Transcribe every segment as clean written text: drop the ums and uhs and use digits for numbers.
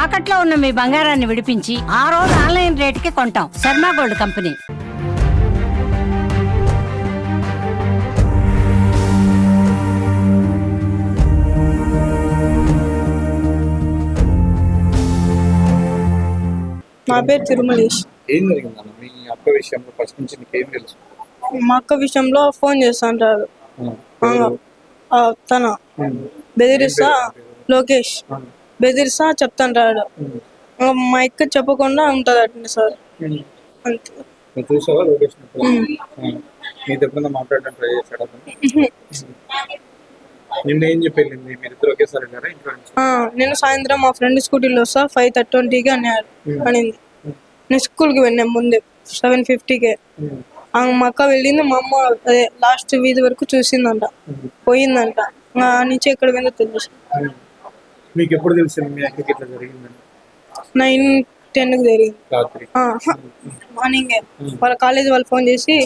తాకట్లో ఉన్న మీ బంగారాన్ని విడిపించి ఆ రోజు ఆన్లైన్ రేటుకి కొంటాం. Sharma gold company. నా పేరు తిరుమలేష్. ఏం జరిగిందన్న మీ అక్క విషయంలో? ఫస్ట్ నుంచి నీకేం తెలుసు? మా అక్క విషయంలో ఫోన్ చేస్తుంటారు. ఎవరు? తన బెదిరిస్తా, లోకేష్ బెదిరిస్తా చెప్తుంటాడు. మా అక్క చెప్పకుండా ఉంటుంది అట్నే సార్. అంతే. నువ్వు చూసావా లోకేష్? నీ దగ్గర మాట్లాడడం ట్రై చేశాడు అతను? నిన్న ఏం చెప్పి వెళ్ళింది? మీరిద్దరు ఒకేసారి వెళ్ళారా ఇంట్లో నుంచి? నేను సాయంత్రం మా ఫ్రెండ్ స్కూటీలో వస్తా 5:20కి అనింది. నేను స్కూల్కి వెళ్ళాను ముందే 7:50కే. మా అక్క వెళ్ళింది. మా అమ్మ అదే లాస్ట్ వీధి వరకు చూసిందంట, పోయిందంట. నుంచి ఎక్కడ పోయిందో తెలుసు. మీకు ఎప్పుడు తెలిసింది మీ అక్కకి ఇట్లా జరిగిందని? 9:10కి జరిగింది రాత్రి మార్నింగే. వాళ్ళ కాలేజీ వాళ్ళు ఫోన్ చేసి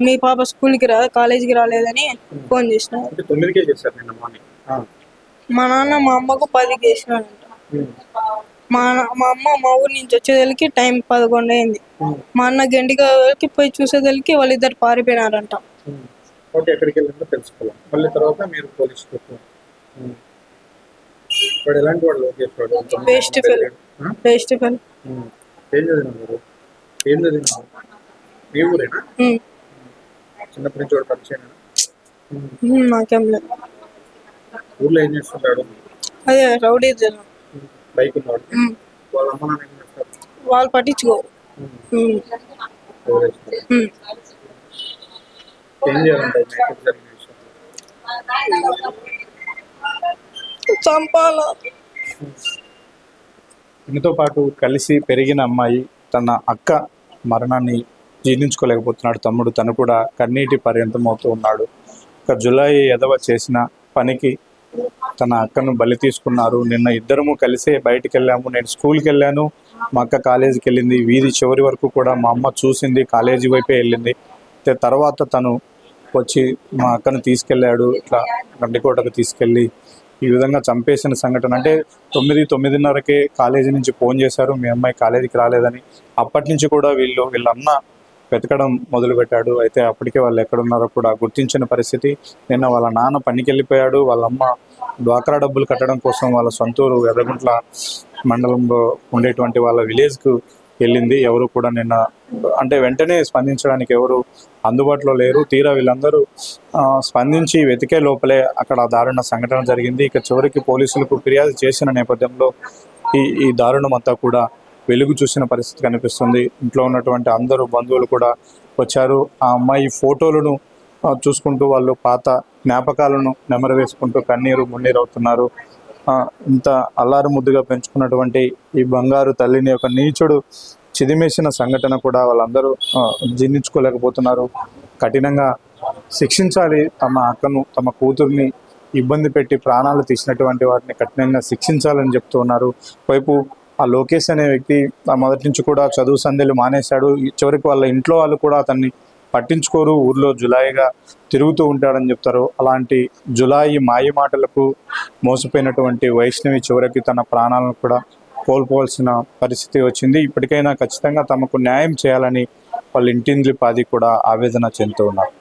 మీ పాప స్కూల్కి కాలేజీకి రాలేదని ఫోన్ చేసినారు. 9కే చేశారు నిన్న మార్నింగ్. మా నాన్న మా అమ్మకు 10కి చేసినాడంట. మా అమ్మ మా ఊరి నుంచి వచ్చేదలికి టైం 11 అయింది. మా అన్న గంటికి పోయి చూసేదలికి వాళ్ళిద్దరు పారిపోయినారంట. ఓకే, ఎక్కడికి వెళ్ళిందో తెలుసుకోవాలి. మళ్ళీ తర్వాత మీరు పోలీస్ వాడు ఎలాంటి వాడు? లోకేష్ వాడు వేస్ట్ ఫెల్. ఏం చదివినారు? ఏం చదివినారు? మీ ఊరేనా? చిన్నప్పటి నుంచి వాడు పరిచయం? నాకేం లేదు. ఊర్లో ఏం చేస్తుంటాడు? అదే రౌడీ జనం. బైక్ ఉన్నాడు. వాళ్ళ అమ్మ నాన్న ఏం చేస్తారు? వాళ్ళు పట్టించుకోరు. ఏం చేయాలంటారు? చంపాలా? తనతో పాటు కలిసి పెరిగిన అమ్మాయి తన అక్క మరణాన్ని జీర్ణించుకోలేకపోతున్నాడు తమ్ముడు. తను కూడా కన్నీటి పర్యంతం అవుతూ ఉన్నాడు. ఒక జులై ఎదవ చేసిన పనికి తన అక్కను బలి తీసుకున్నారు. నిన్న ఇద్దరము కలిసే బయటికి వెళ్ళాము. నేను స్కూల్కి వెళ్ళాను, మా అక్క కాలేజీకి వెళ్ళింది. వీధి చివరి వరకు కూడా మా అమ్మ చూసింది, కాలేజీ వైపే వెళ్ళింది. తర్వాత తను వచ్చి మా అక్కను తీసుకెళ్ళాడు, ఇట్లా గండికోటకు తీసుకెళ్ళి ఈ విధంగా చంపేసిన సంఘటన. అంటే 9:30కే కాలేజీ నుంచి ఫోన్ చేశారు, మీ అమ్మాయి కాలేజీకి రాలేదని. అప్పటి నుంచి కూడా వీళ్ళన్న వెతకడం మొదలుపెట్టాడు. అయితే అప్పటికే వాళ్ళు ఎక్కడున్నారో కూడా గుర్తించిన పరిస్థితి. నిన్న వాళ్ళ నాన్న పనికి వెళ్ళిపోయాడు. వాళ్ళ అమ్మ డ్వాక్రా డబ్బులు కట్టడం కోసం వాళ్ళ సొంతూరు ఎర్రగుంట్ల మండలంలో ఉండేటువంటి వాళ్ళ విలేజ్కు వెళ్ళింది. ఎవరు కూడా నిన్న అంటే వెంటనే స్పందించడానికి ఎవరు అందుబాటులో లేరు. తీరా వీళ్ళందరూ స్పందించి వెతికే లోపలే అక్కడ దారుణ సంఘటన జరిగింది. ఇక చివరికి పోలీసులకు ఫిర్యాదు చేసిన నేపథ్యంలో ఈ దారుణం అంతా కూడా వెలుగు చూసిన పరిస్థితి కనిపిస్తుంది. ఇంట్లో ఉన్నటువంటి అందరూ బంధువులు కూడా వచ్చారు. ఆ అమ్మాయి ఫోటోలను చూసుకుంటూ వాళ్ళు పాత జ్ఞాపకాలను నెమరు వేసుకుంటూ కన్నీరు మున్నీరు అవుతున్నారు. ఇంత అల్లారు ముద్దుగా పెంచుకున్నటువంటి ఈ బంగారు తల్లిని ఒక నీచుడు చిదిమేసిన సంఘటన కూడా వాళ్ళందరూ జీర్ణించుకోలేకపోతున్నారు. కఠినంగా శిక్షించాలి. తమ అక్కను, తమ కూతుర్ని ఇబ్బంది పెట్టి ప్రాణాలు తీసినటువంటి వారిని కఠినంగా శిక్షించాలని చెప్తూ ఉన్నారు. వైపు ఆ లోకేష్ అనే వ్యక్తి మొదటి నుంచి కూడా చదువు సంధ్యలు మానేశాడు. చివరికి వాళ్ళ ఇంట్లో వాళ్ళు కూడా అతన్ని పట్టించుకోరు. ఊర్లో జులాయిగా తిరుగుతూ ఉంటాడని చెప్తారు. అలాంటి జులాయి మాయ మాటలకు మోసపోయినటువంటి వైష్ణవి చివరికి తన ప్రాణాలను కూడా కోల్పోవాల్సిన పరిస్థితి వచ్చింది. ఇప్పటికైనా ఖచ్చితంగా తమకు న్యాయం చేయాలని వాళ్ళ ఇంటింద్లి పాది కూడా ఆవేదన చెందుతూ ఉన్నారు.